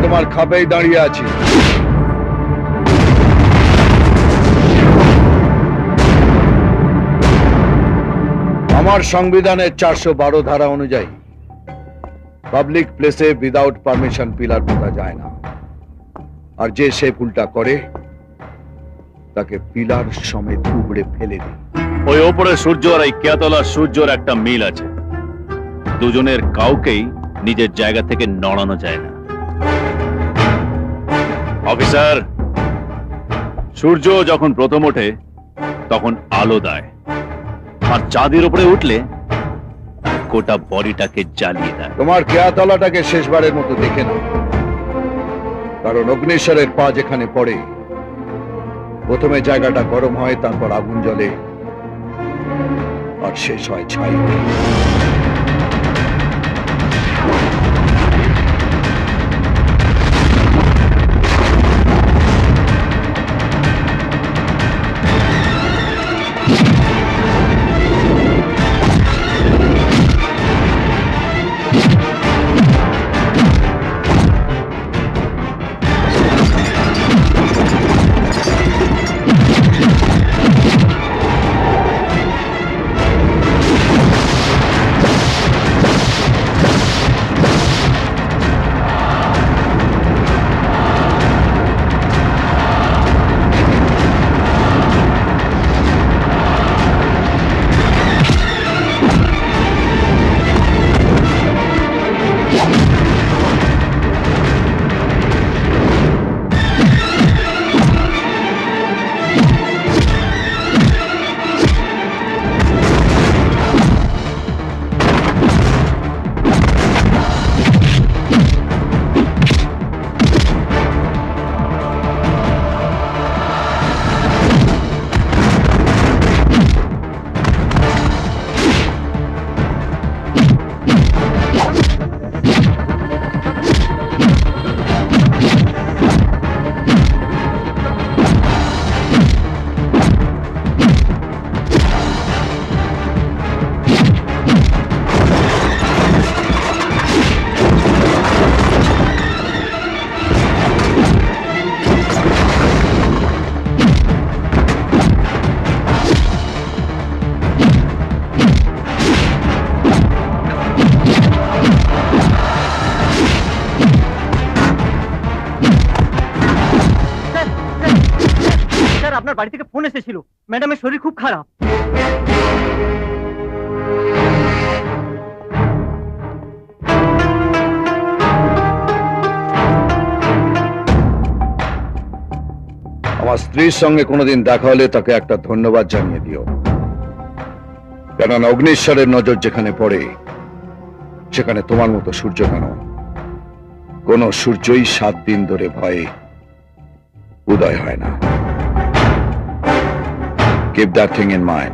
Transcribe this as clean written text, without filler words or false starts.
তোমার খাপেই দাঁড়িয়ে আছি। আমার সংবিধানের 412 ধারা অনুযায়ী পাবলিক প্লেসে উইদাউট পারমিশন পিলার পোতা যায় না, আর যে সে ভুলটা করে তাকে পিলার সমেত উপড়ে ফেলে দিই। ওই ওপরে সূর্য আর এই কেয়াতলা সূর্যর একটা মিল আছে, দুজনের কাউকেই নিজের জায়গা থেকে নড়ানো যায় না। অফিসার, সূর্য যখন প্রথম ওঠে তখন আলো দেয়, আর চাঁদের উপরে উঠলে গোটা বডিটাকে জ্বালিয়ে দেয়। তোমার কেয়াতলাটাকে শেষবারের মতো দেখে নাও, কারণ অগ্নিশ্বরের পা যেখানে পড়ে প্রথমে জায়গাটা গরম হয়, তারপর আগুন জ্বলে, আর শেষ হয় ছাই। আপনার বাড়ি থেকে ফোন এসেছিল, ম্যাডামের শরীর খুব খারাপ। আমার স্ত্রীর সঙ্গে কোনোদিন দেখা হলে তাকে একটা ধন্যবাদ জানিয়ে দিও, কেননা অগ্নিশ্বরের নজর যেখানে পড়ে সেখানে তোমার মতো সূর্য কেন, কোন সূর্যই 7 দিন ধরে ভয়ে উদয় হয় না। Keep that thing in mind.